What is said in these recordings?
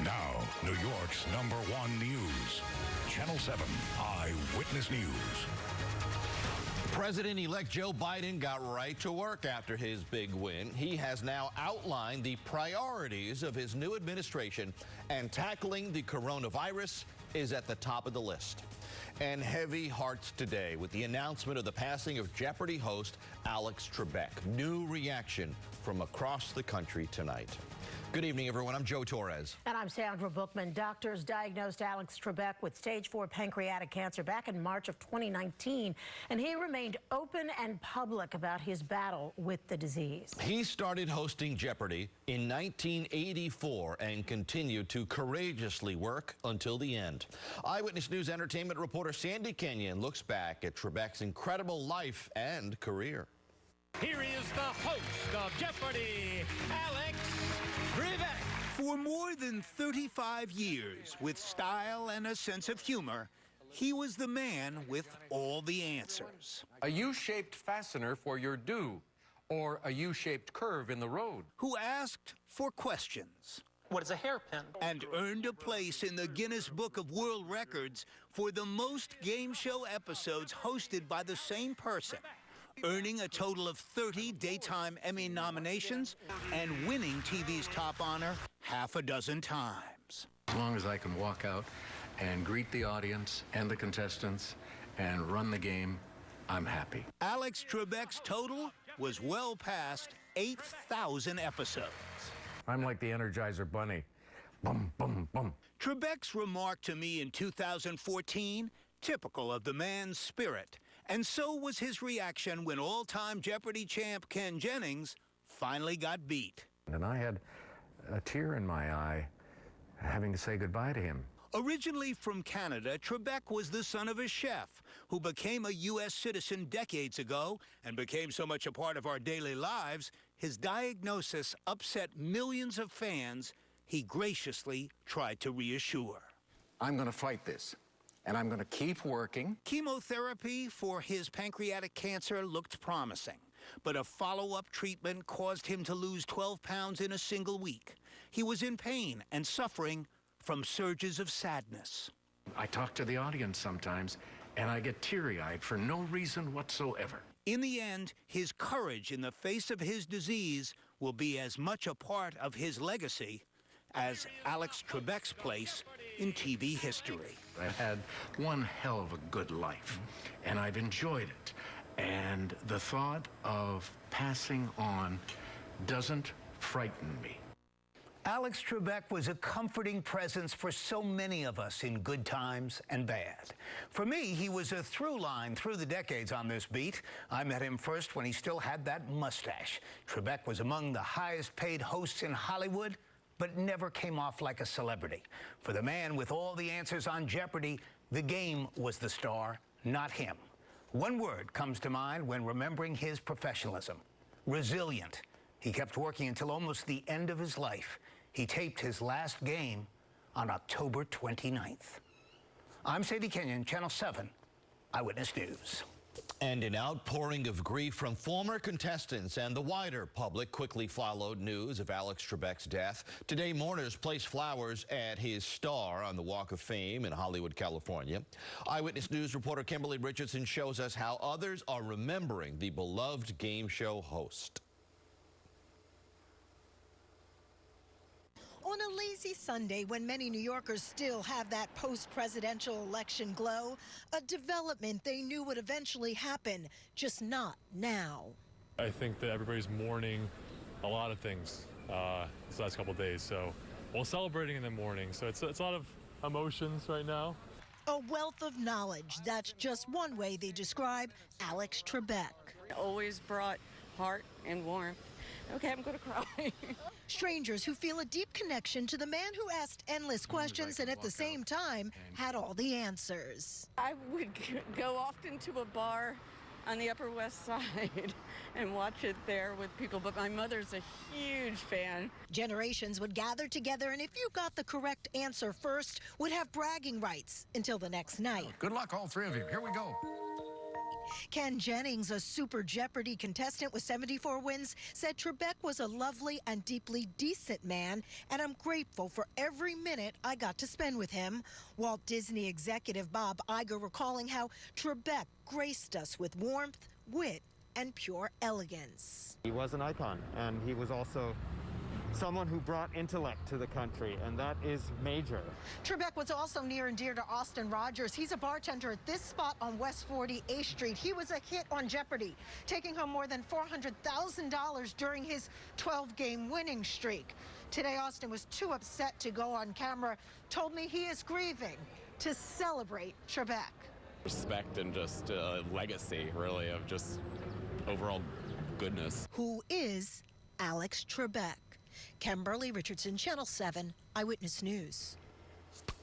Now, New York's #1 news. Channel 7 Eyewitness News. President-elect Joe Biden got right to work after his big win. He has now outlined the priorities of his new administration, and tackling the coronavirus is at the top of the list. And heavy hearts today with the announcement of the passing of Jeopardy host Alex Trebek. New reaction from across the country tonight. Good evening, everyone. I'm Joe Torres. And I'm Sandra Bookman. Doctors diagnosed Alex Trebek with stage 4 pancreatic cancer back in March of 2019, and he remained open and public about his battle with the disease. He started hosting Jeopardy in 1984 and continued to courageously work until the end. Eyewitness News entertainment reporter Sandy Kenyon looks back at Trebek's incredible life and career. Here is the host of Jeopardy, Alex Trebek. For more than 35 years, with style and a sense of humor, he was the man with all the answers. A U-shaped fastener for your do, or a U-shaped curve in the road. Who asked for questions. What is a hairpin? And earned a place in the Guinness Book of World Records for the most game show episodes hosted by the same person, earning a total of 30 Daytime Emmy nominations and winning TV's top honor half a dozen times. As long as I can walk out and greet the audience and the contestants and run the game, I'm happy. Alex Trebek's total was well past 8,000 episodes. I'm like the Energizer Bunny. Bum, bum, bum. Trebek's remark to me in 2014, typical of the man's spirit. And so was his reaction when all-time Jeopardy champ Ken Jennings finally got beat. And I had a tear in my eye having to say goodbye to him. Originally from Canada, Trebek was the son of a chef who became a U.S. citizen decades ago and became so much a part of our daily lives, his diagnosis upset millions of fans he graciously tried to reassure. I'm going to fight this, and I'm going to keep working. Chemotherapy for his pancreatic cancer looked promising, but a follow-up treatment caused him to lose 12 pounds in a single week. He was in pain and suffering from surges of sadness. I talk to the audience sometimes, and I get teary-eyed for no reason whatsoever. In the end, his courage in the face of his disease will be as much a part of his legacy as Alex Trebek's place in TV history. I've had one hell of a good life, and I've enjoyed it. And the thought of passing on doesn't frighten me. Alex Trebek was a comforting presence for so many of us in good times and bad. For me, he was a through line through the decades on this beat. I met him first when he still had that mustache. Trebek was among the highest paid hosts in Hollywood, but never came off like a celebrity. For the man with all the answers on Jeopardy, the game was the star, not him. One word comes to mind when remembering his professionalism: resilient. He kept working until almost the end of his life. He taped his last game on October 29th. I'm Sandy Kenyon, Channel 7 Eyewitness News. And an outpouring of grief from former contestants and the wider public quickly followed news of Alex Trebek's death. Today, mourners placed flowers at his star on the Walk of Fame in Hollywood, California. Eyewitness News reporter Kimberly Richardson shows us how others are remembering the beloved game show host. On a lazy Sunday, when many New Yorkers still have that post-presidential election glow, a development they knew would eventually happen, just not now. I think that everybody's mourning a lot of things this last couple of days, so we're celebrating in the morning. So it's a lot of emotions right now. A wealth of knowledge. That's just one way they describe Alex Trebek. Always brought heart and warmth. Okay, I'm going to cry. Strangers who feel a deep connection to the man who asked endless questions and at the same time had all the answers. I would go often to a bar on the Upper West Side and watch it there with people, but my mother's a huge fan. Generations would gather together, and if you got the correct answer first, would have bragging rights until the next night. Good luck, all three of you. Here we go. Ken Jennings, a Super Jeopardy contestant with 74 wins, said Trebek was a lovely and deeply decent man, and I'm grateful for every minute I got to spend with him. Walt Disney executive Bob Iger recalling how Trebek graced us with warmth, wit, and pure elegance. He was an icon, and he was also someone who brought intellect to the country, and that is major. Trebek was also near and dear to Austin Rogers. He's a bartender at this spot on West 48th Street. He was a hit on Jeopardy, taking home more than $400,000 during his 12-game winning streak. Today, Austin was too upset to go on camera, told me he is grieving to celebrate Trebek. Respect and just a legacy, really, of just overall goodness. Who is Alex Trebek? Kimberly Richardson, Channel 7 Eyewitness News.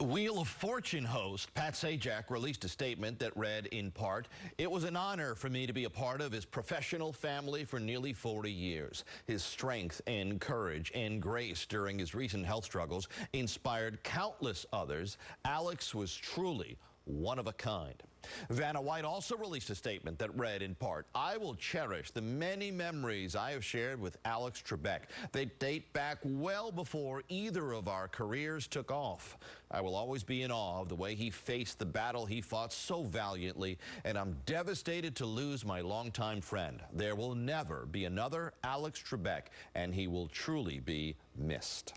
Wheel of Fortune host Pat Sajak released a statement that read, in part, "It was an honor for me to be a part of his professional family for nearly 40 years. His strength and courage and grace during his recent health struggles inspired countless others. Alex was truly one of a kind." Vanna White also released a statement that read, in part, "I will cherish the many memories I have shared with Alex Trebek. They date back well before either of our careers took off. I will always be in awe of the way he faced the battle he fought so valiantly, and I'm devastated to lose my longtime friend. There will never be another Alex Trebek, and he will truly be missed."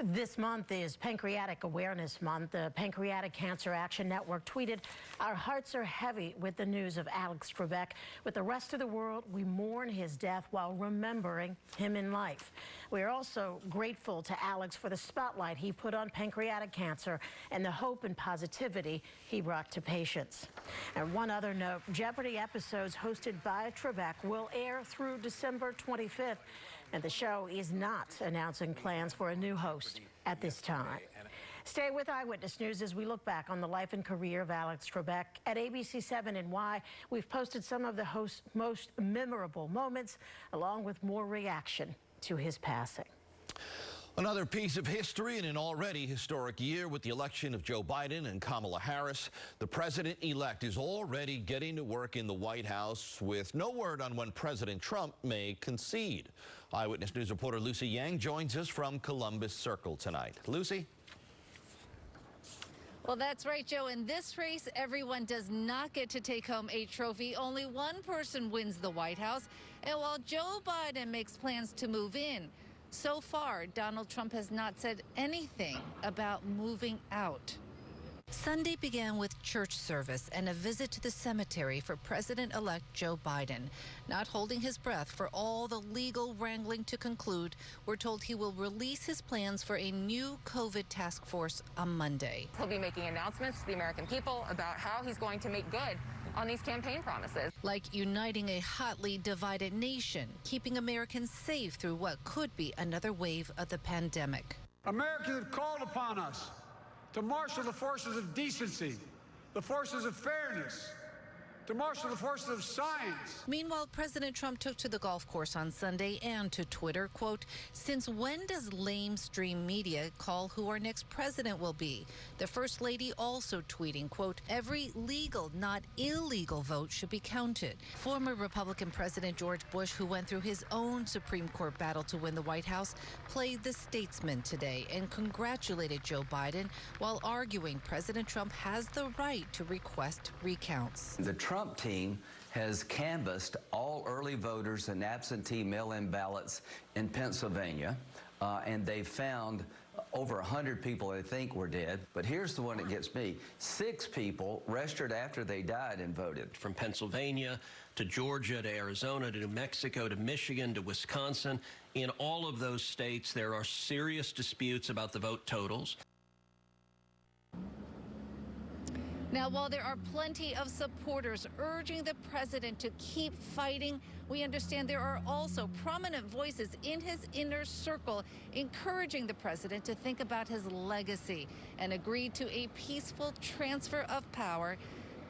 This month is Pancreatic Awareness Month. The Pancreatic Cancer Action Network tweeted, "Our hearts are heavy with the news of Alex Trebek. With the rest of the world, we mourn his death while remembering him in life. We are also grateful to Alex for the spotlight he put on pancreatic cancer and the hope and positivity he brought to patients." And one other note, Jeopardy episodes hosted by Trebek will air through December 25th. And the show is not announcing plans for a new host at this time. Stay with Eyewitness News as we look back on the life and career of Alex Trebek. At ABC7 and why we've posted some of the host's most memorable moments, along with more reaction to his passing. Another piece of history in an already historic year with the election of Joe Biden and Kamala Harris. The president-elect is already getting to work in the White House with no word on when President Trump may concede. Eyewitness News reporter Lucy Yang joins us from Columbus Circle tonight. Lucy? Well, that's right, Joe. In this race, everyone does not get to take home a trophy. Only one person wins the White House. And while Joe Biden makes plans to move in, so far, Donald Trump has not said anything about moving out. Sunday began with church service and a visit to the cemetery for President-elect Joe Biden. Not holding his breath for all the legal wrangling to conclude, we're told he will release his plans for a new COVID task force on Monday. He'll be making announcements to the American people about how he's going to make good on these campaign promises. Like uniting a hotly divided nation, keeping Americans safe through what could be another wave of the pandemic. Americans have called upon us to marshal the forces of decency, the forces of fairness, to marshal the forces of science. Meanwhile, President Trump took to the golf course on Sunday and to Twitter, quote, "Since when does lamestream media call who our next president will be?" The First Lady also tweeting, quote, "Every legal, not illegal vote should be counted." Former Republican President George Bush, who went through his own Supreme Court battle to win the White House, played the statesman today and congratulated Joe Biden while arguing President Trump has the right to request recounts. The Trump team has canvassed all early voters and absentee mail-in ballots in Pennsylvania, and they found over 100 people they think were dead. But here's the one that gets me. 6 people registered after they died and voted. From Pennsylvania to Georgia to Arizona to New Mexico to Michigan to Wisconsin, in all of those states there are serious disputes about the vote totals. Now, while there are plenty of supporters urging the president to keep fighting, we understand there are also prominent voices in his inner circle encouraging the president to think about his legacy and agree to a peaceful transfer of power,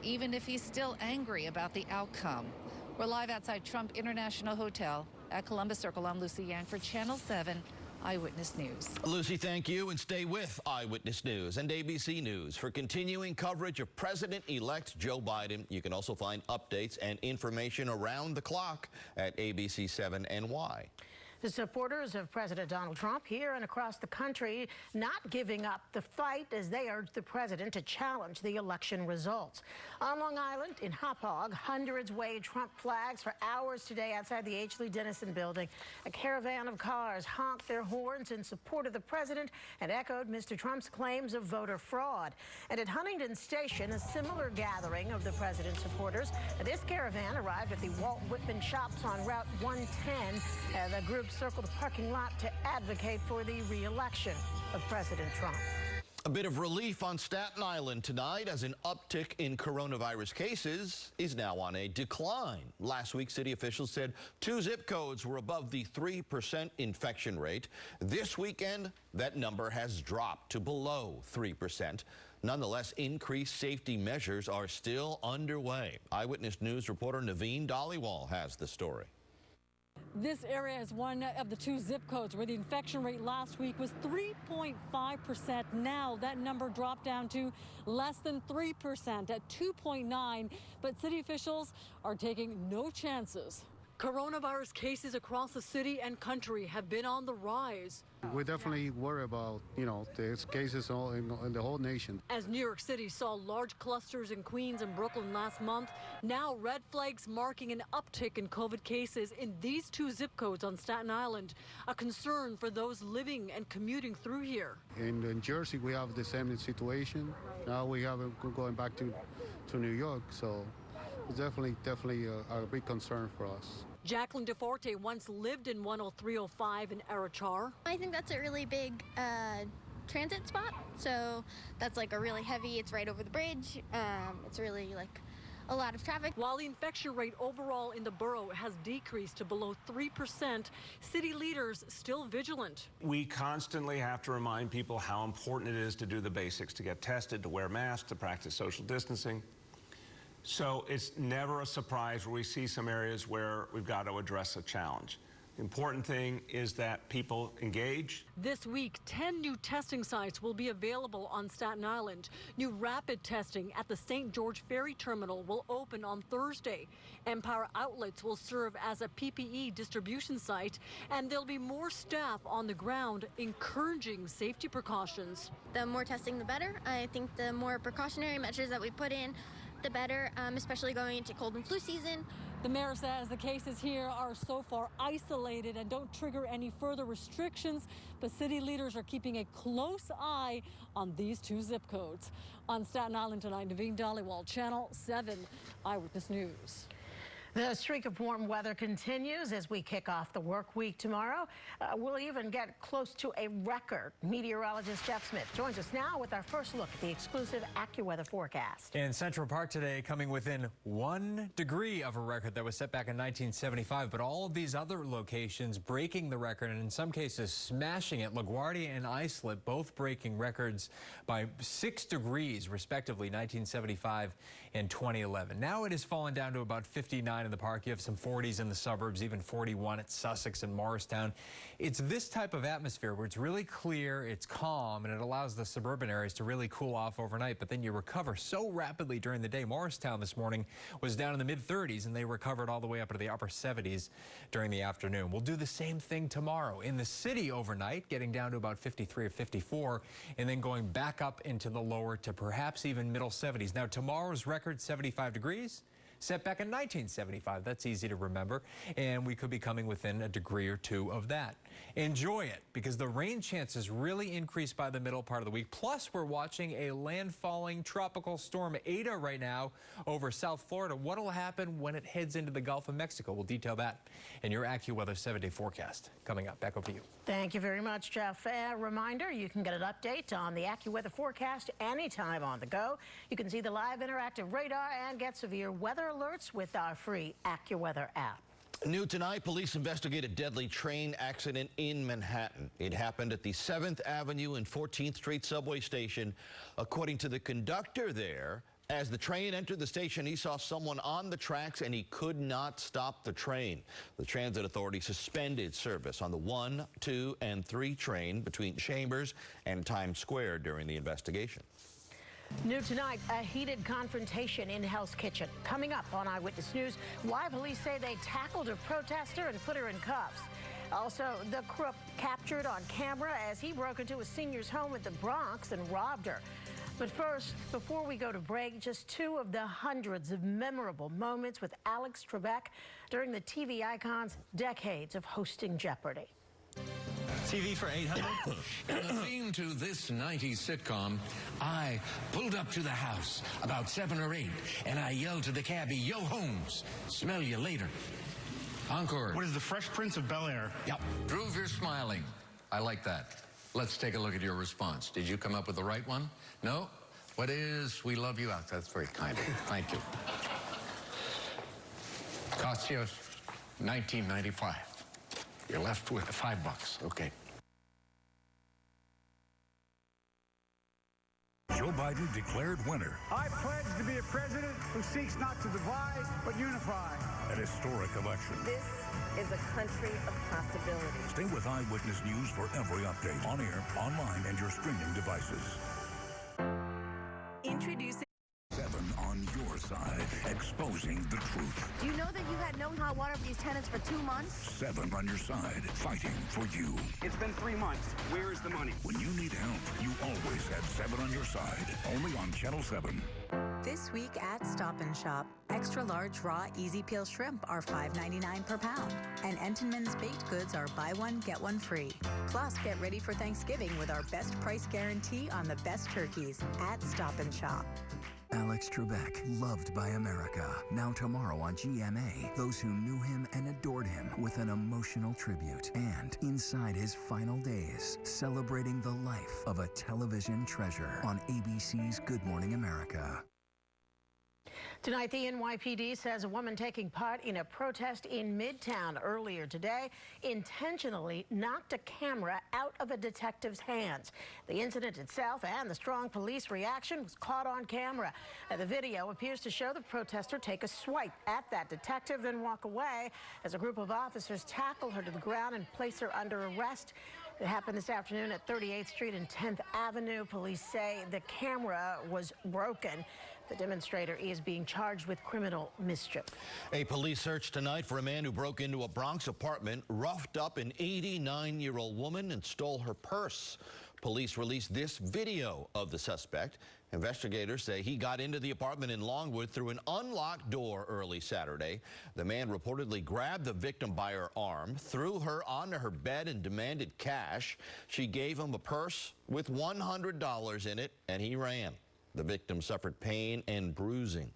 even if he's still angry about the outcome. We're live outside Trump International Hotel at Columbus Circle. I'm Lucy Yang for Channel 7 Eyewitness News. Lucy, thank you, and stay with Eyewitness News and ABC News for continuing coverage of President-elect Joe Biden. You can also find updates and information around the clock at ABC7NY. The supporters of President Donald Trump here and across the country not giving up the fight as they urge the president to challenge the election results. On Long Island, in Hop Hog, hundreds waved Trump flags for hours today outside the H. Lee Dennison building. A caravan of cars honked their horns in support of the president and echoed Mr. Trump's claims of voter fraud. And at Huntington Station, a similar gathering of the president's supporters. This caravan arrived at the Walt Whitman Shops on Route 110. The group circled the parking lot to advocate for the re-election of President Trump. A bit of relief on Staten Island tonight as an uptick in coronavirus cases is now on a decline. Last week, city officials said 2 zip codes were above the 3% infection rate. This weekend, that number has dropped to below 3%. Nonetheless, increased safety measures are still underway. Eyewitness News reporter Naveen Dhaliwal has the story. This area is one of the 2 zip codes where the infection rate last week was 3.5%. Now that number dropped down to less than 3% at 2.9%. But city officials are taking no chances. Coronavirus cases across the city and country have been on the rise. We definitely worry about, the cases in the whole nation. As New York City saw large clusters in Queens and Brooklyn last month, now red flags marking an uptick in COVID cases in these 2 zip codes on Staten Island, a concern for those living and commuting through here. In Jersey, we have the same situation. Now we have going back to New York, so it's definitely a big concern for us. Jacqueline DeForte once lived in 10305 in Arachar. I think that's a really big transit spot. So that's like a really heavy, it's right over the bridge. It's really like a lot of traffic. While the infection rate overall in the borough has decreased to below 3%, city leaders still vigilant. We constantly have to remind people how important it is to do the basics, to get tested, to wear masks, to practice social distancing. So it's never a surprise where we see some areas where we've got to address a challenge. The important thing is that people engage. This week, 10 new testing sites will be available on Staten Island. New rapid testing at the St. George Ferry terminal will open on Thursday. Empower Outlets will serve as a PPE distribution site, and there'll be more staff on the ground encouraging safety precautions. The more testing, the better. I think the more precautionary measures that we put in, the better, especially going into cold and flu season. The mayor says the cases here are so far isolated and don't trigger any further restrictions, but city leaders are keeping a close eye on these 2 zip codes. On Staten Island tonight, Naveen Dhaliwal, Channel 7 Eyewitness News. The streak of warm weather continues as we kick off the work week tomorrow. We'll even get close to a record. Meteorologist Jeff Smith joins us now with our first look at the exclusive Accuweather Forecast. In Central Park today, coming within 1 degree of a record that was set back in 1975, but all of these other locations breaking the record and in some cases smashing it. LaGuardia and Islip both breaking records by 6 degrees respectively, 1975 and 2011. Now it has fallen down to about 59 in the park. You have some 40s in the suburbs, even 41 at Sussex and Morristown. It's this type of atmosphere where it's really clear, it's calm, and it allows the suburban areas to really cool off overnight, but then you recover so rapidly during the day. Morristown this morning was down in the mid-30s, and they recovered all the way up to the upper 70s during the afternoon. We'll do the same thing tomorrow. In the city overnight, getting down to about 53 or 54, and then going back up into the lower to perhaps even middle 70s. Now, tomorrow's record, 75 degrees. Set back in 1975. That's easy to remember. And we could be coming within a degree or 2 of that. Enjoy it, because the rain chances really increase by the middle part of the week. Plus, we're watching a landfalling tropical storm Ada right now over South Florida. What will happen when it heads into the Gulf of Mexico? We'll detail that in your AccuWeather 7-day forecast coming up. Back over to you. Thank you very much, Jeff. A reminder, you can get an update on the AccuWeather forecast anytime on the go. You can see the live interactive radar and get severe weather alerts with our free AccuWeather app. New tonight, police investigate a deadly train accident in Manhattan. It happened at the 7th Avenue and 14th Street subway station. According to the conductor there, As the train entered the station, he saw someone on the tracks and he could not stop the train. The transit authority suspended service on the 1, 2, and 3 train between Chambers and Times Square during the investigation. New tonight, a heated confrontation in Hell's Kitchen. Coming up on Eyewitness News, why police say they tackled a protester and put her in cuffs. Also, the crook captured on camera as he broke into a senior's home in the Bronx and robbed her. But first, before we go to break, just 2 of the hundreds of memorable moments with Alex Trebek during the TV icon's decades of hosting Jeopardy! TV for 800. And the theme to this 90s sitcom, I pulled up to the house about 7 or 8, and I yelled to the cabbie, "Yo, Holmes, smell you later." Encore. What is the Fresh Prince of Bel-Air? Yep. Prove you're smiling. I like that. Let's take a look at your response. Did you come up with the right one? No? What is We Love You Out? That's very kind of you. Thank you. Cost you $19.95. You're left with $5. Okay. Joe Biden declared winner. I pledge to be a president who seeks not to divide, but unify. An historic election. This is a country of possibilities. Stay with Eyewitness News for every update. On air, online, and your streaming devices. Introducing 7 on your side, exposing the truth. Do you know that you had no hot water for these tenants for 2 months? 7 on your side, fighting for you. It's been 3 months. Where is the money? When you need help, you always have 7 on your side. Only on Channel 7. This week at Stop & Shop, extra large raw easy peel shrimp are $5.99 per pound, and Entenmann's baked goods are buy one, get one free. Plus, get ready for Thanksgiving with our best price guarantee on the best turkeys at Stop & Shop. Alex Trebek, loved by America. Now tomorrow on GMA, those who knew him and adored him with an emotional tribute. And inside his final days, celebrating the life of a television treasure on ABC's Good Morning America. Tonight, the NYPD says a woman taking part in a protest in Midtown earlier today intentionally knocked a camera out of a detective's hands. The incident itself and the strong police reaction was caught on camera. The video appears to show the protester take a swipe at that detective, then walk away as a group of officers tackle her to the ground and place her under arrest. It happened this afternoon at 38th Street and 10th Avenue. Police say the camera was broken. The demonstrator is being charged with criminal mischief. A police search tonight for a man who broke into a Bronx apartment, roughed up an 89-year-old woman, and stole her purse. Police released this video of the suspect. Investigators say he got into the apartment in Longwood through an unlocked door early Saturday. The man reportedly grabbed the victim by her arm, threw her onto her bed, and demanded cash. She gave him a purse with $100 in it, and he ran. The victim suffered pain and bruising.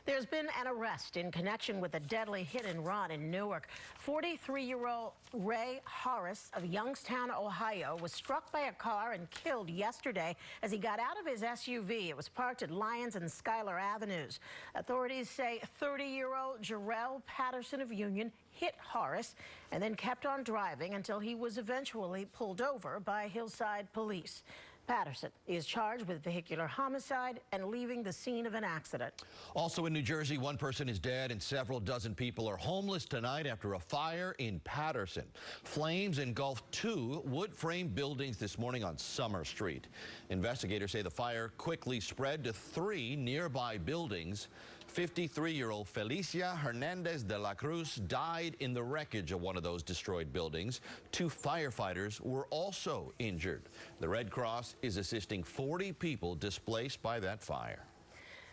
There's been an arrest in connection with a deadly hit-and-run in Newark. 43-year-old Ray Horace of Youngstown, Ohio, was struck by a car and killed yesterday as he got out of his SUV. It was parked at Lyons and Schuyler Avenues. Authorities say 30-year-old Jarrell Patterson of Union hit Horace and then kept on driving until he was eventually pulled over by Hillside Police. Patterson is charged with vehicular homicide and leaving the scene of an accident. Also in New Jersey, 1 person is dead and several dozen people are homeless tonight after a fire in Patterson. Flames engulfed 2 wood-frame buildings this morning on Summer Street. Investigators say the fire quickly spread to 3 nearby buildings. 53-year-old Felicia Hernandez de la Cruz died in the wreckage of one of those destroyed buildings. 2 firefighters were also injured. The Red Cross is assisting 40 people displaced by that fire.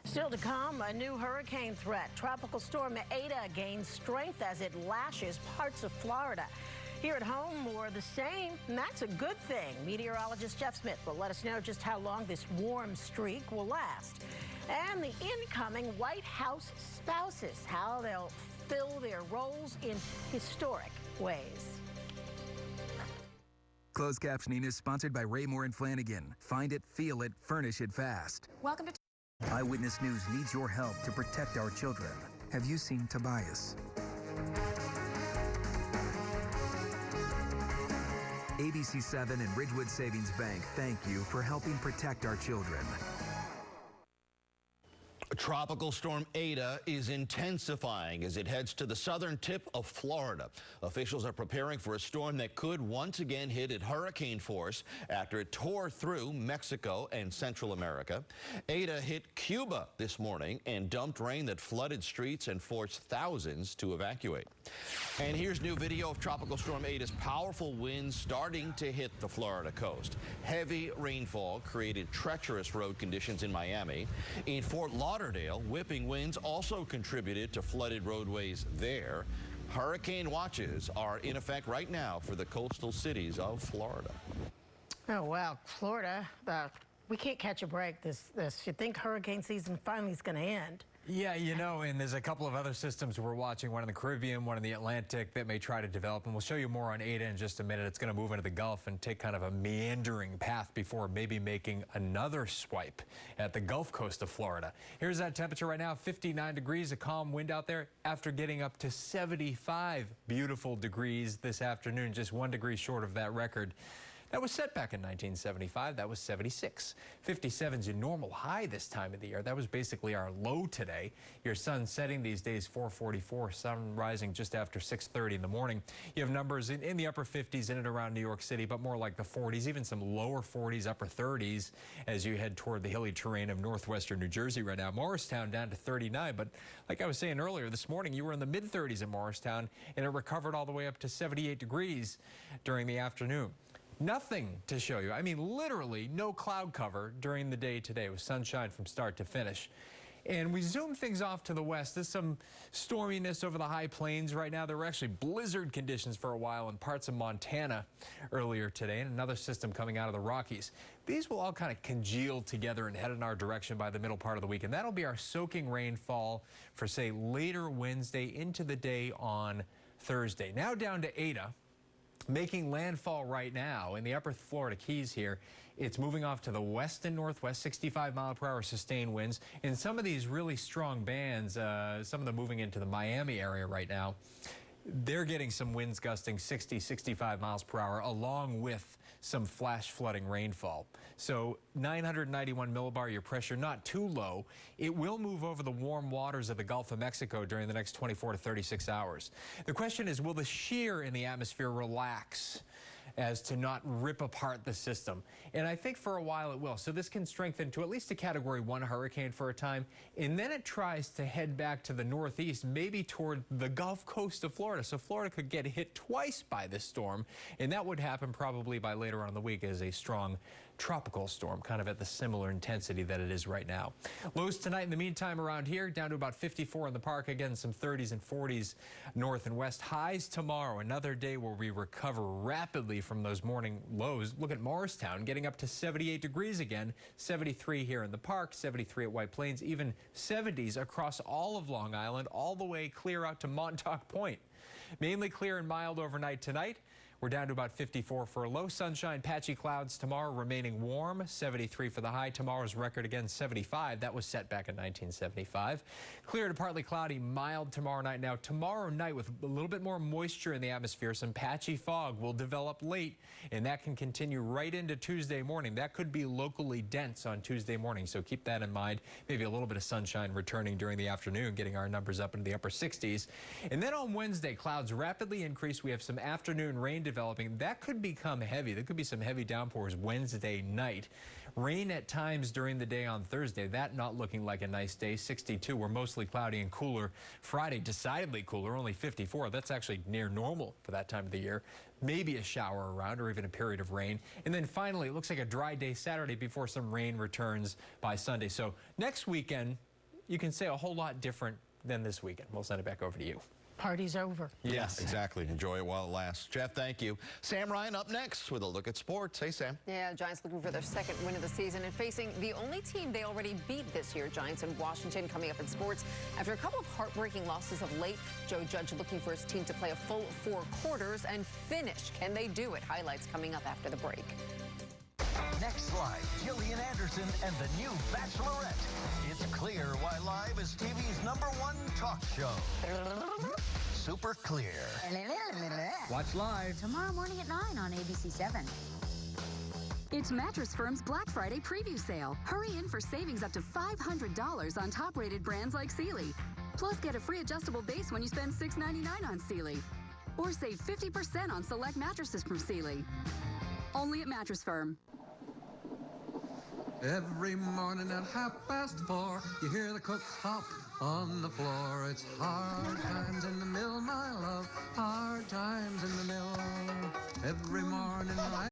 Still to come, a new hurricane threat. Tropical storm Eta gains strength as it lashes parts of Florida. Here at home, more of the same, and that's a good thing. Meteorologist Jeff Smith will let us know just how long this warm streak will last. And the incoming White House spouses, how they'll fill their roles in historic ways. Closed captioning is sponsored by Raymore and Flanagan. Find it, feel it, furnish it fast. Welcome to Eyewitness News needs your help to protect our children. Have you seen Tobias? ABC-7 and Ridgewood Savings Bank thank you for helping protect our children. Tropical storm Ada is intensifying as it heads to the southern tip of Florida. Officials are preparing for a storm that could once again hit at hurricane force after it tore through Mexico and Central America. Ada hit Cuba this morning and dumped rain that flooded streets and forced thousands to evacuate. And here's new video of Tropical Storm Ada's powerful winds starting to hit the Florida coast. Heavy rainfall created treacherous road conditions in Miami. In Fort Lauderdale, whipping winds also contributed to flooded roadways there. Hurricane watches are in effect right now for the coastal cities of Florida. Oh, wow. Florida, we can't catch a break. You think hurricane season finally is going to end. Yeah, you know, and there's a couple of other systems we're watching, one in the Caribbean, one in the Atlantic, that may try to develop, and we'll show you more on Ada in just a minute. It's going to move into the Gulf and take kind of a meandering path before maybe making another swipe at the Gulf Coast of Florida. Here's that temperature right now, 59 degrees, a calm wind out there after getting up to 75 beautiful degrees this afternoon, just 1 degree short of that record. That was set back in 1975. That was 76. 57's your normal high this time of the year. That was basically our low today. Your sun setting these days 4:44, sun rising just after 6:30 in the morning. You have numbers in the upper 50s in and around New York City, but more like the 40s, even some lower 40s, upper 30s as you head toward the hilly terrain of northwestern New Jersey right now. Morristown down to 39, but like I was saying earlier this morning, you were in the mid-30s in Morristown, and it recovered all the way up to 78 degrees during the afternoon. Nothing to show you. I mean, literally no cloud cover during the day today. It was sunshine from start to finish. And we zoom things off to the west. There's some storminess over the high plains right now. There were actually blizzard conditions for a while in parts of Montana earlier today, and another system coming out of the Rockies. These will all kind of congeal together and head in our direction by the middle part of the week. And that'll be our soaking rainfall for, say, later Wednesday into the day on Thursday. Now down to Ada. Making landfall right now in the upper Florida Keys here. It's moving off to the west and northwest, 65-mile-per-hour sustained winds. In some of these really strong bands, some of them moving into the Miami area right now, they're getting some winds gusting 60, 65 miles per hour, along with some flash flooding rainfall. So 991 millibar, your pressure not too low. It will move over the warm waters of the Gulf of Mexico during the next 24 to 36 hours. The question is, will the shear in the atmosphere relax as to not rip apart the system? And I think for a while it will. So this can strengthen to at least a Category 1 hurricane for a time, and then it tries to head back to the northeast, maybe toward the Gulf Coast of Florida. So Florida could get hit twice by this storm, and that would happen probably by later on in the week as a strong tropical storm, kind of at the similar intensity that it is right now. Lows tonight in the meantime around here, down to about 54 in the park. Again, some 30s and 40s north and west. Highs tomorrow, another day where we recover rapidly from those morning lows. Look at Morristown getting up to 78 degrees again, 73 here in the park, 73 at White Plains, even 70s across all of Long Island, all the way clear out to Montauk Point. Mainly clear and mild overnight tonight. We're down to about 54 for a low. Sunshine, patchy clouds tomorrow, remaining warm. 73 for the high. Tomorrow's record again, 75. That was set back in 1975. Clear to partly cloudy, mild tomorrow night. Now, tomorrow night with a little bit more moisture in the atmosphere, some patchy fog will develop late, and that can continue right into Tuesday morning. That could be locally dense on Tuesday morning, so keep that in mind. Maybe a little bit of sunshine returning during the afternoon, getting our numbers up into the upper 60s. And then on Wednesday, clouds rapidly increase. We have some afternoon rain developing. That could become heavy. There could be some heavy downpours Wednesday night. Rain at times during the day on Thursday. That not looking like a nice day. 62. We're mostly cloudy and cooler. Friday, decidedly cooler, only 54. That's actually near normal for that time of the year. Maybe a shower around or even a period of rain. And then finally, it looks like a dry day Saturday before some rain returns by Sunday. So next weekend, you can say a whole lot different than this weekend. We'll send it back over to you. Party's over. Yes, exactly. Enjoy it while it lasts. Jeff, thank you. Sam Ryan up next with a look at sports. Hey, Sam. Yeah, Giants looking for their second win of the season and facing the only team they already beat this year, Giants in Washington. Coming up in sports, after a couple of heartbreaking losses of late, Joe Judge looking for his team to play a full 4 quarters and finish. Can they do it? Highlights coming up after the break. Next live, Gillian Anderson and the new Bachelorette. It's clear why Live is TV's #1 talk show. Super clear. Watch live tomorrow morning at 9 on ABC 7. It's Mattress Firm's Black Friday preview sale. Hurry in for savings up to $500 on top-rated brands like Sealy. Plus, get a free adjustable base when you spend $6.99 on Sealy. Or save 50% on select mattresses from Sealy. Only at Mattress Firm. Every morning at 4:30, you hear the cooks hop on the floor. It's hard times in the mill, my love. Hard times in the mill. Every morning I...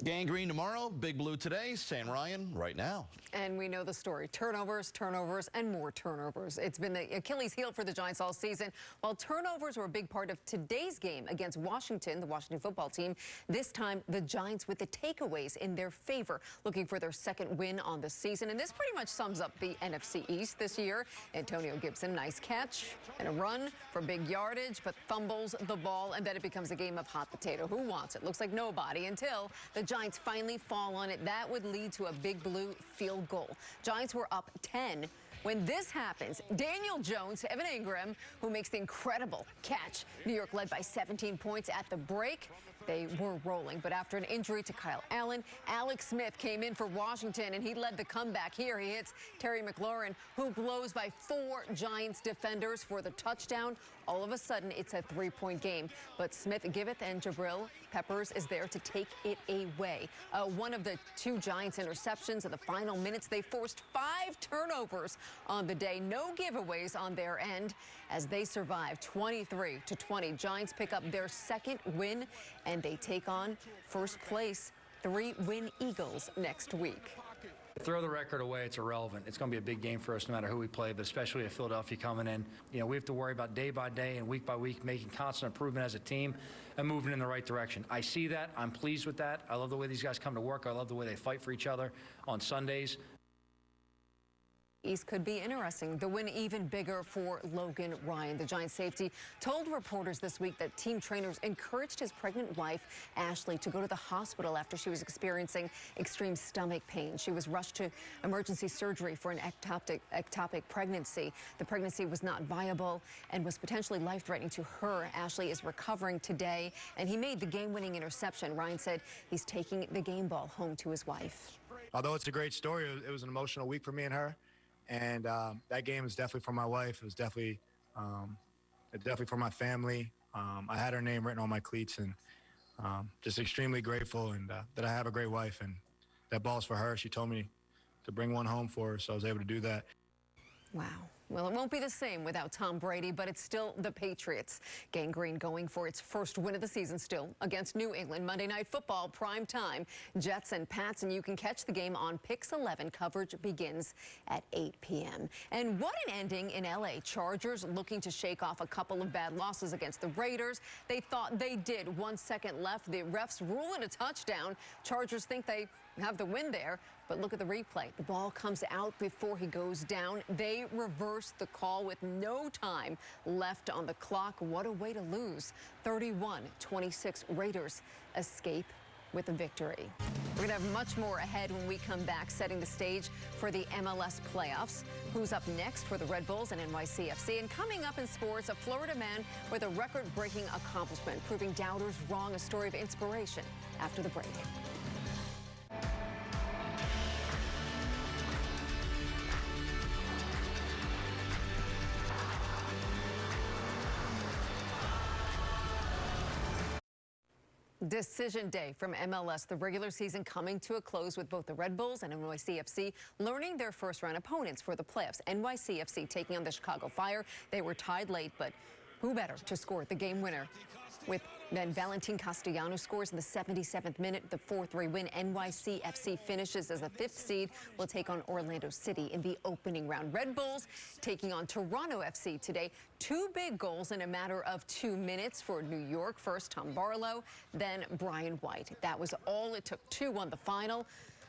Gangrene tomorrow, Big Blue today, San Ryan right now. And we know the story. Turnovers, turnovers, and more turnovers. It's been the Achilles heel for the Giants all season. While turnovers were a big part of today's game against Washington, the Washington football team, this time the Giants with the takeaways in their favor, looking for their second win on the season. And this pretty much sums up the NFC East this year. Antonio Gibson, nice catch and a run for big yardage, but fumbles the ball, and then it becomes a game of hot potato. Who wants it? Looks like nobody until the Giants finally fall on it. That would lead to a Big Blue field goal. Giants were up 10. When this happens, Daniel Jones, Evan Ingram, who makes the incredible catch. New York led by 17 points at the break. They were rolling, but after an injury to Kyle Allen, Alex Smith came in for Washington, and he led the comeback here. He hits Terry McLaurin, who blows by 4 Giants defenders for the touchdown. All of a sudden, it's a 3-point game, but Smith giveth and Jabril Peppers is there to take it away. One of the 2 Giants interceptions in the final minutes. They forced 5 turnovers on the day. No giveaways on their end as they survive 23-20. Giants pick up their second win, and they take on first place 3-win Eagles next week. Throw the record away, it's irrelevant. It's going to be a big game for us no matter who we play, but especially if Philadelphia coming in. You know, we have to worry about day by day and week by week making constant improvement as a team and moving in the right direction. I see that. I'm pleased with that. I love the way these guys come to work. I love the way they fight for each other on Sundays. East could be interesting. The win even bigger for Logan Ryan. The Giants safety told reporters this week that team trainers encouraged his pregnant wife, Ashley, to go to the hospital after she was experiencing extreme stomach pain. She was rushed to emergency surgery for an ectopic pregnancy. The pregnancy was not viable and was potentially life-threatening to her. Ashley is recovering today, and he made the game-winning interception. Ryan said he's taking the game ball home to his wife. Although it's a great story, it was an emotional week for me and her. And that game is definitely for my wife. It was definitely for my family. I had her name written on my cleats, and just extremely grateful and that I have a great wife, and that ball's for her. She told me to bring one home for her, so I was able to do that. Wow. Well, it won't be the same without Tom Brady, but it's still the Patriots. Gangrene going for its first win of the season still against New England. Monday Night Football, prime time. Jets and Pats, and you can catch the game on Pix 11. Coverage begins at 8 p.m. And what an ending in L.A. Chargers looking to shake off a couple of bad losses against the Raiders. They thought they did. 1 second left. The refs rule it a touchdown. Chargers think they have the win there, but look at the replay. The ball comes out before he goes down. They reverse the call with no time left on the clock. What a way to lose. 31-26 Raiders escape with a victory. We're going to have much more ahead when we come back, setting the stage for the MLS playoffs. Who's up next for the Red Bulls and NYCFC? And coming up in sports, a Florida man with a record-breaking accomplishment, proving doubters wrong, a story of inspiration after the break. Decision day from MLS, the regular season coming to a close with both the Red Bulls and NYCFC learning their first-round opponents for the playoffs. NYCFC taking on the Chicago Fire. They were tied late, but who better to score the game winner? With then Valentin Castellanos scores in the 77th minute, the 4-3 win. NYCFC finishes as the 5th seed, will take on Orlando City in the opening round. Red Bulls taking on Toronto FC today. 2 big goals in a matter of 2 minutes for New York. First, Tom Barlow, then Brian White. That was all it took. 2 on the final.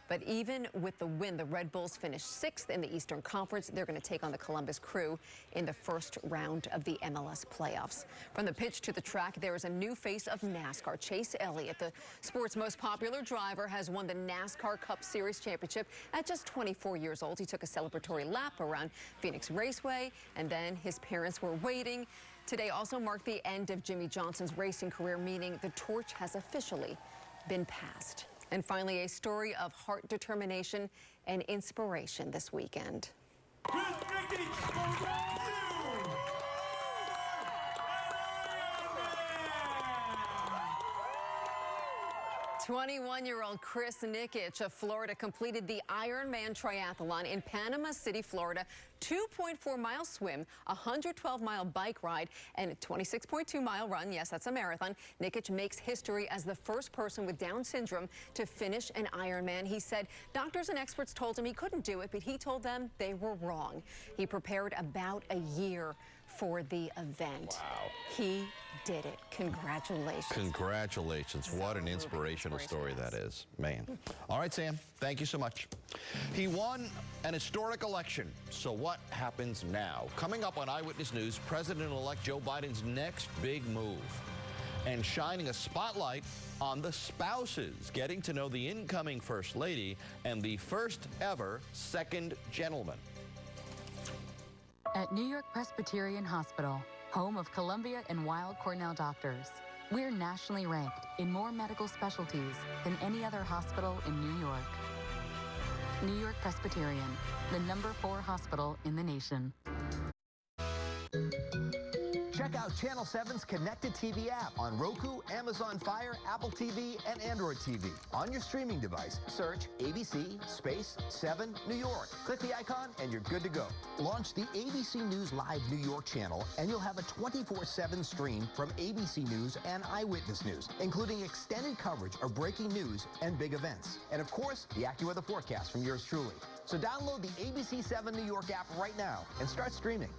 But even with the win, the Red Bulls finished 6th in the Eastern Conference. They're going to take on the Columbus Crew in the first round of the MLS playoffs. From the pitch to the track, there is a new face of NASCAR. Chase Elliott, the sport's most popular driver, has won the NASCAR Cup Series championship at just 24 years old. He took a celebratory lap around Phoenix Raceway, and then his parents were waiting. Today also marked the end of Jimmy Johnson's racing career, meaning the torch has officially been passed. And finally, a story of heart determination and inspiration this weekend. 21-year-old Chris Nickitch of Florida completed the Ironman Triathlon in Panama City, Florida. 2.4-mile swim, a 112-mile bike ride, and a 26.2-mile run. Yes, that's a marathon. Nickitch makes history as the first person with Down syndrome to finish an Ironman. He said doctors and experts told him he couldn't do it, but he told them they were wrong. He prepared about a year for the event. Wow. He did it. Congratulations. Congratulations. What an inspirational story that is. Man. All right, Sam. Thank you so much. He won an historic election. So what happens now? Coming up on Eyewitness News, President-elect Joe Biden's next big move and shining a spotlight on the spouses, getting to know the incoming First Lady and the first ever second gentleman. At New York Presbyterian Hospital, home of Columbia and Weill Cornell doctors, we're nationally ranked in more medical specialties than any other hospital in New York. New York Presbyterian, the #4 hospital in the nation. Check out Channel 7's connected TV app on Roku, Amazon Fire, Apple TV, and Android TV. On your streaming device, search ABC space 7 New York. Click the icon and you're good to go. Launch the ABC News Live New York channel and you'll have a 24/7 stream from ABC News and Eyewitness News, including extended coverage of breaking news and big events. And of course, the Accuweather Forecast from yours truly. So download the ABC 7 New York app right now and start streaming.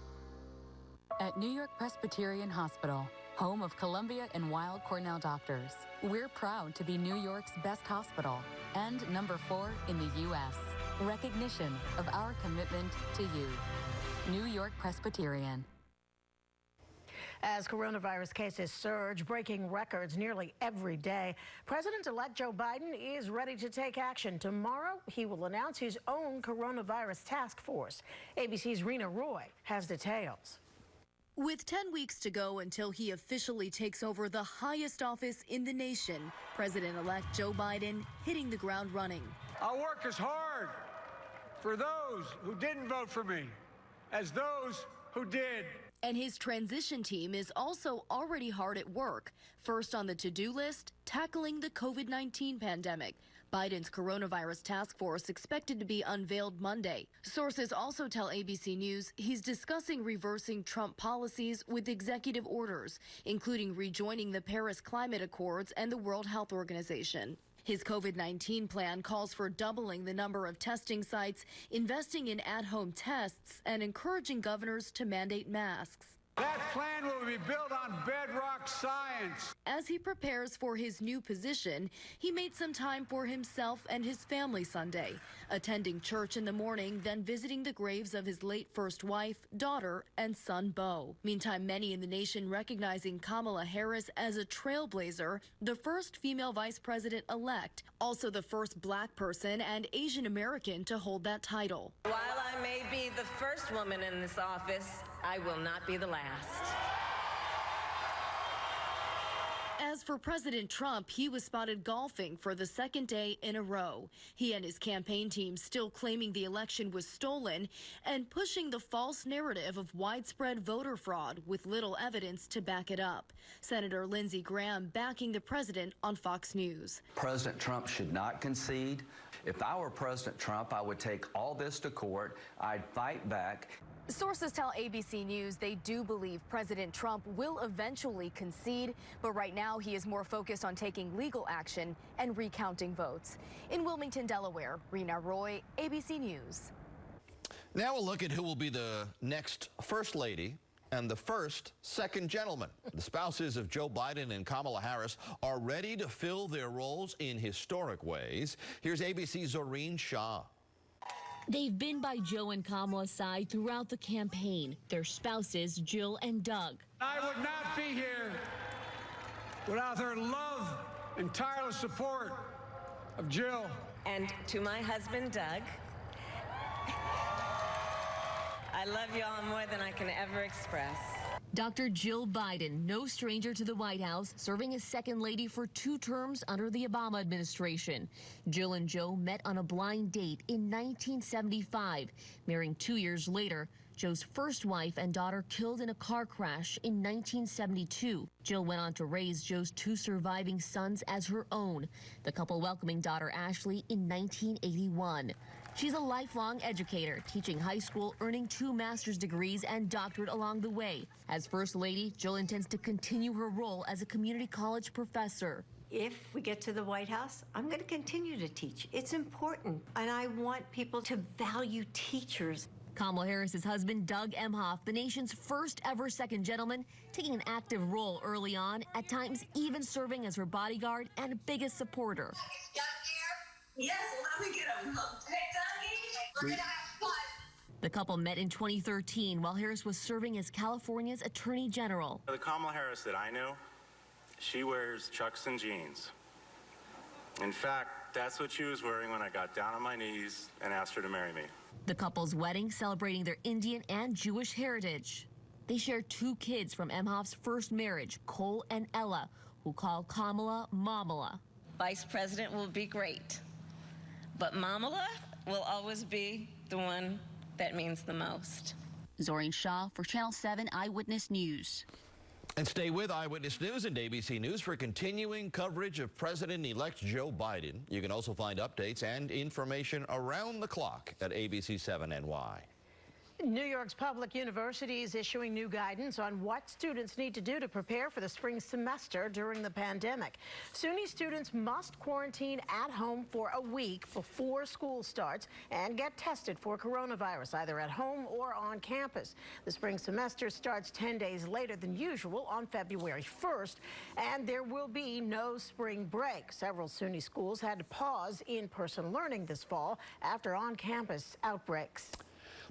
At New York Presbyterian Hospital, home of Columbia and Weill Cornell doctors, we're proud to be New York's best hospital and #4 in the U.S. Recognition of our commitment to you. New York Presbyterian. As coronavirus cases surge, breaking records nearly every day, President-elect Joe Biden is ready to take action. Tomorrow, he will announce his own coronavirus task force. ABC's Rena Roy has details. With 10 weeks to go until he officially takes over the highest office in the nation, President-elect Joe Biden hitting the ground running. I'll work as hard for those who didn't vote for me as those who did. And his transition team is also already hard at work. First on the to-do list, tackling the COVID-19 pandemic. Biden's coronavirus task force expected to be unveiled Monday. Sources also tell ABC News he's discussing reversing Trump policies with executive orders, including rejoining the Paris Climate Accords and the World Health Organization. His COVID-19 plan calls for doubling the number of testing sites, investing in at-home tests, and encouraging governors to mandate masks. That plan will be built on bedrock science. As he prepares for his new position, he made some time for himself and his family Sunday, attending church in the morning, then visiting the graves of his late first wife, daughter, and son, Beau. Meantime, many in the nation recognizing Kamala Harris as a trailblazer, the first female vice president-elect, also the first black person and Asian American to hold that title. While I may be the first woman in this office, I will not be the last. As for President Trump, he was spotted golfing for the second day in a row. He and his campaign team still claiming the election was stolen and pushing the false narrative of widespread voter fraud with little evidence to back it up. Senator Lindsey Graham backing the president on Fox News. President Trump should not concede. If I were President Trump, I would take all this to court. I'd fight back. Sources tell ABC News they do believe President Trump will eventually concede, but right now he is more focused on taking legal action and recounting votes. In Wilmington, Delaware, Rena Roy, ABC News. Now we'll look at who will be the next First Lady and the first second gentleman. The spouses of Joe Biden and Kamala Harris are ready to fill their roles in historic ways. Here's ABC's Zoreen Shah. They've been by Joe and Kamala's side throughout the campaign, their spouses, Jill and Doug. I would not be here without their love and tireless support of Jill. And to my husband, Doug, I love you all more than I can ever express. Dr. Jill Biden, no stranger to the White House, serving as second lady for 2 terms under the Obama administration. Jill and Joe met on a blind date in 1975. Marrying 2 years later, Joe's first wife and daughter killed in a car crash in 1972. Jill went on to raise Joe's 2 surviving sons as her own, the couple welcoming daughter Ashley in 1981. She's a lifelong educator, teaching high school, earning 2 master's degrees and doctorate along the way. As First Lady, Jill intends to continue her role as a community college professor. If we get to the White House, I'm going to continue to teach. It's important, and I want people to value teachers. Kamala Harris's husband, Doug Emhoff, the nation's first ever second gentleman, taking an active role early on, at times even serving as her bodyguard and biggest supporter. Yes, let me get him. Hey, Dougie, we're gonna have fun. The couple met in 2013 while Harris was serving as California's Attorney General. The Kamala Harris that I know, she wears Chucks and jeans. In fact, that's what she was wearing when I got down on my knees and asked her to marry me. The couple's wedding celebrating their Indian and Jewish heritage. They share 2 kids from Emhoff's first marriage, Cole and Ella, who call Kamala Mamala. Vice President will be great, but Mamala will always be the one that means the most. Zoreen Shaw for Channel 7 Eyewitness News. And stay with Eyewitness News and ABC News for continuing coverage of President-elect Joe Biden. You can also find updates and information around the clock at ABC7NY. New York's public universities issuing new guidance on what students need to do to prepare for the spring semester during the pandemic. SUNY students must quarantine at home for a week before school starts and get tested for coronavirus, either at home or on campus. The spring semester starts 10 days later than usual on February 1st, and there will be no spring break. Several SUNY schools had to pause in-person learning this fall after on-campus outbreaks.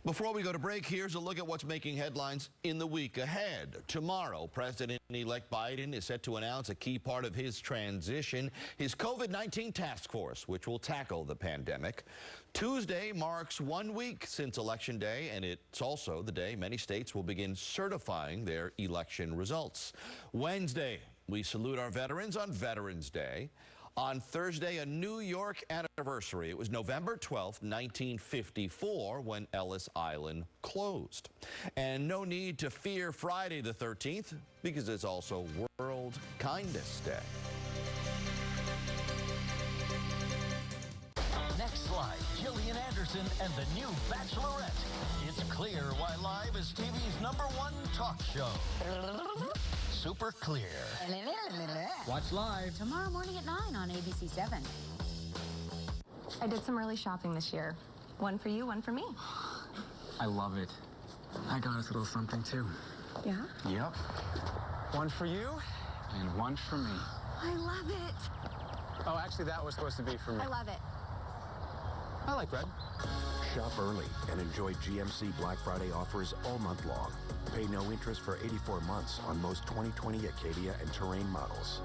Before we go to break, here's a look at what's making headlines in the week ahead. Tomorrow, President-elect Biden is set to announce a key part of his transition, his COVID-19 task force, which will tackle the pandemic. Tuesday marks 1 week since Election Day, and it's also the day many states will begin certifying their election results. Wednesday, we salute our veterans on Veterans Day. On Thursday, a New York anniversary. It was November 12th, 1954, when Ellis Island closed. And no need to fear Friday the 13th, because it's also World Kindness Day. Next slide, Gillian Anderson and the new Bachelorette. It's clear why Live is TV's #1 talk show. Super clear. Watch Live tomorrow morning at 9 on ABC7. I did some early shopping this year. One for you, one for me. I love it. I got us a little something too. Yeah? Yep. One for you and one for me. I love it. Oh, actually, that was supposed to be for me. I love it. I like red. Shop early and enjoy GMC Black Friday offers all month long. Pay no interest for 84 months on most 2020 Acadia and Terrain models.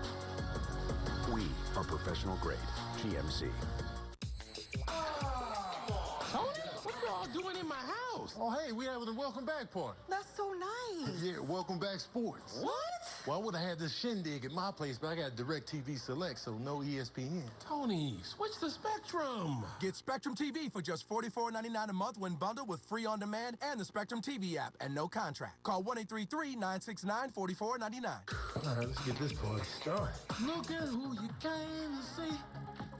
We are professional grade. GMC. Tony, what y'all doing in my house? Oh, hey, we having a welcome back party. That's so nice. Yeah, welcome back sports. What? Well, I would have had this shindig at my place, but I got DirecTV Select, so no ESPN. Tony, switch to Spectrum. Get Spectrum TV for just $44.99 a month when bundled with free on-demand and the Spectrum TV app and no contract. Call 1-833-969-4499. All right, let's get this party started. Look at who you came to see.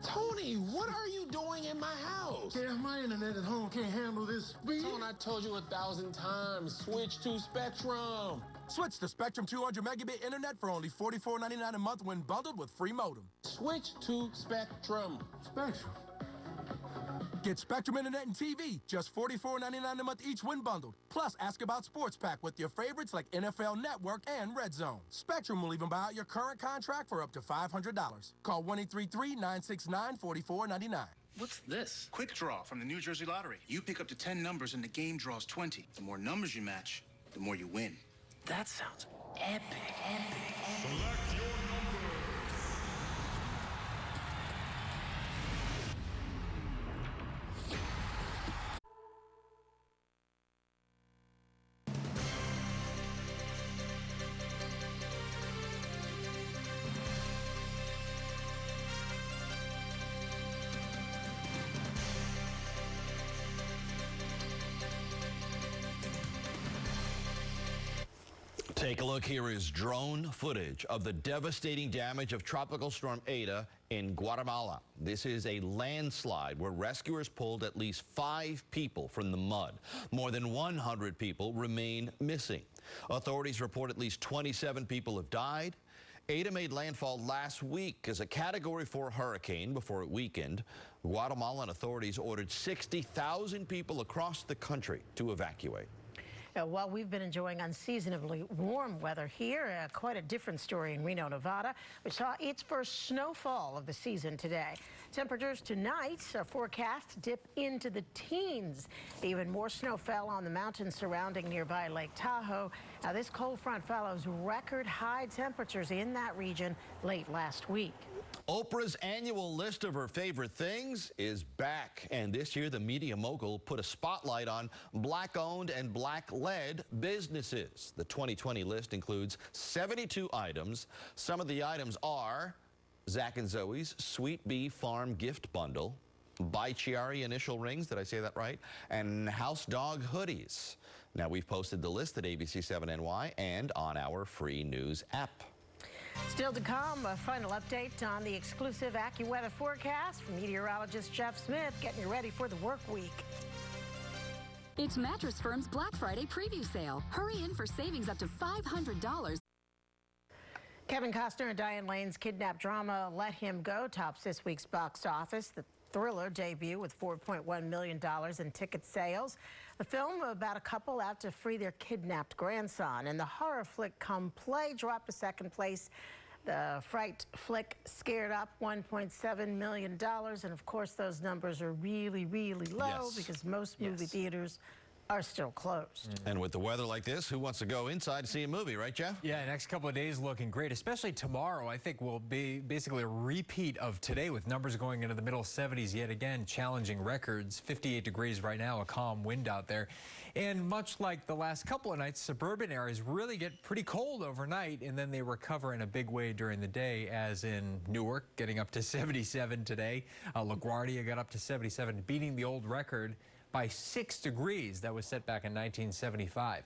Tony, what are you doing in my house? Yeah, my internet at home can't handle this speed. Tony, I told you 1,000 times, switch to Spectrum. Switch to Spectrum 200 megabit internet for only $44.99 a month when bundled with free modem. Switch to Spectrum. Spectrum. Get Spectrum Internet and TV, just $44.99 a month each when bundled. Plus, ask about Sports Pack with your favorites like NFL Network and Red Zone. Spectrum will even buy out your current contract for up to $500. Call 1-833-969-4499. What's this? Quick Draw from the New Jersey Lottery. You pick up to 10 numbers and the game draws 20. The more numbers you match, the more you win. That sounds epic. Select your number. Take a look. Here is drone footage of the devastating damage of Tropical Storm Eta in Guatemala. This is a landslide where rescuers pulled at least 5 people from the mud. More than 100 people remain missing. Authorities report at least 27 people have died. Eta made landfall last week as a Category 4 hurricane before it weakened. Guatemalan authorities ordered 60,000 people across the country to evacuate. While we've been enjoying unseasonably warm weather here, quite a different story in Reno, Nevada, which saw its first snowfall of the season today. Temperatures tonight are forecast to dip into the teens. Even more snow fell on the mountains surrounding nearby Lake Tahoe. Now, this cold front follows record high temperatures in that region late last week. Oprah's annual list of her favorite things is back. And this year, the media mogul put a spotlight on Black-owned and Black-led businesses. The 2020 list includes 72 items. Some of the items are Zach and Zoe's Sweet Bee Farm Gift Bundle, By Chiari initial rings, did I say that right? And House Dog hoodies. Now, we've posted the list at ABC7NY and on our free news app. Still to come, a final update on the exclusive Accuweather Forecast from meteorologist Jeff Smith, getting you ready for the work week. It's Mattress Firm's Black Friday preview sale. Hurry in for savings up to $500. Kevin Costner and Diane Lane's kidnap drama Let Him Go tops this week's box office. The thriller debut with $4.1 million in ticket sales. The film about a couple out to free their kidnapped grandson. And the horror flick Come Play dropped to second place. The fright flick scared up $1.7 million. And of course, those numbers are really, really low because most movie theaters are still closed. And with the weather like this, who wants to go inside to see a movie, right, Jeff? Yeah, next couple of days looking great, especially tomorrow. I think will be basically a repeat of today with numbers going into the middle 70s yet again, challenging records. 58 degrees right now, a calm wind out there. And much like the last couple of nights, suburban areas really get pretty cold overnight, and then they recover in a big way during the day, as in Newark, getting up to 77 today. LaGuardia got up to 77, beating the old record by 6 degrees that was set back in 1975.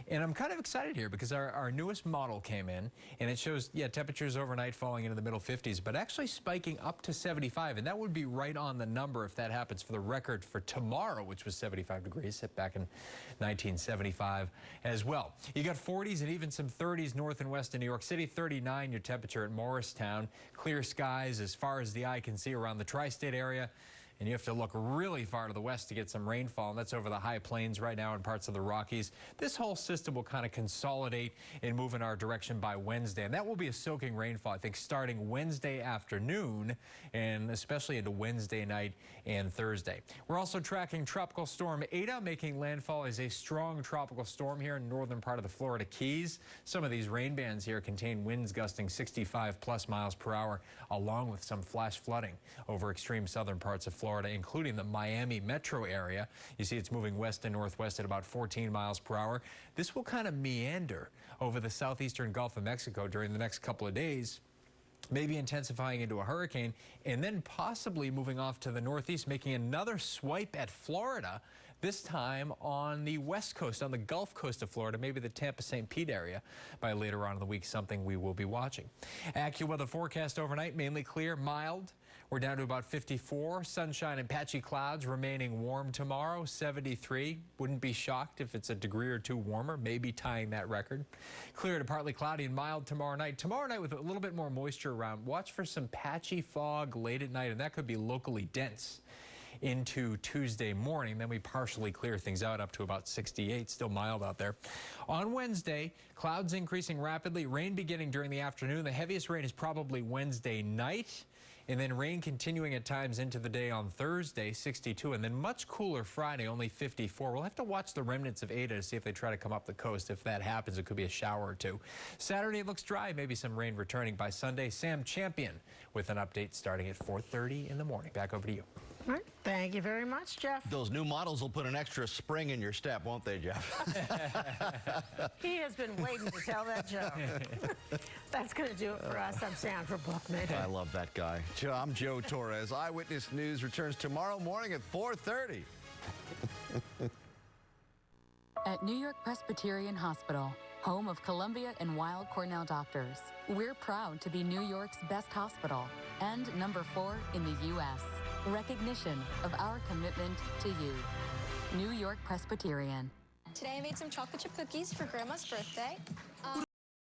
And I'm kind of excited here because our newest model came in, and it shows, temperatures overnight falling into the middle 50s, but actually spiking up to 75. And that would be right on the number if that happens for the record for tomorrow, which was 75 degrees, set back in 1975 as well. You got 40s and even some 30s north and west of New York City, 39 your temperature at Morristown. Clear skies as far as the eye can see around the tri-state area. And you have to look really far to the west to get some rainfall, and that's over the high plains right now in parts of the Rockies. This whole system will kind of consolidate and move in our direction by Wednesday, and that will be a soaking rainfall, I think, starting Wednesday afternoon and especially into Wednesday night and Thursday. We're also tracking Tropical Storm Eta making landfall as a strong tropical storm here in northern part of the Florida Keys. Some of these rain bands here contain winds gusting 65+ miles per hour, along with some flash flooding over extreme southern parts of Florida, including the Miami metro area. You see it's moving west and northwest at about 14 miles per hour. This will kind of meander over the southeastern Gulf of Mexico during the next couple of days, maybe intensifying into a hurricane, and then possibly moving off to the northeast, making another swipe at Florida, this time on the west coast, on the Gulf Coast of Florida, maybe the Tampa-St. Pete area by later on in the week, something we will be watching. AccuWeather forecast overnight, mainly clear, mild. We're down to about 54. Sunshine and patchy clouds remaining warm tomorrow, 73. Wouldn't be shocked if it's a degree or two warmer, maybe tying that record. Clear to partly cloudy and mild tomorrow night. Tomorrow night with a little bit more moisture around. Watch for some patchy fog late at night, and that could be locally dense into Tuesday morning. Then we partially clear things out up to about 68, still mild out there. On Wednesday, clouds increasing rapidly, rain beginning during the afternoon. The heaviest rain is probably Wednesday night, and then rain continuing at times into the day on Thursday, 62, and then much cooler Friday, only 54. We'll have to watch the remnants of Eta to see if they try to come up the coast. If that happens, it could be a shower or two. Saturday looks dry, maybe some rain returning by Sunday. Sam Champion with an update starting at 4:30 in the morning. Back over to you. All right. Thank you very much, Jeff. Those new models will put an extra spring in your step, won't they, Jeff? He has been waiting to tell that joke. That's going to do it for us. I'm Sandra Bookman. I love that guy. I'm Joe Torres. Eyewitness News returns tomorrow morning at 4:30. At New York Presbyterian Hospital, home of Columbia and Weill Cornell doctors. We're proud to be New York's best hospital and number 4 in the U.S. Recognition of our commitment to you. New York Presbyterian. Today I made some chocolate chip cookies for Grandma's birthday.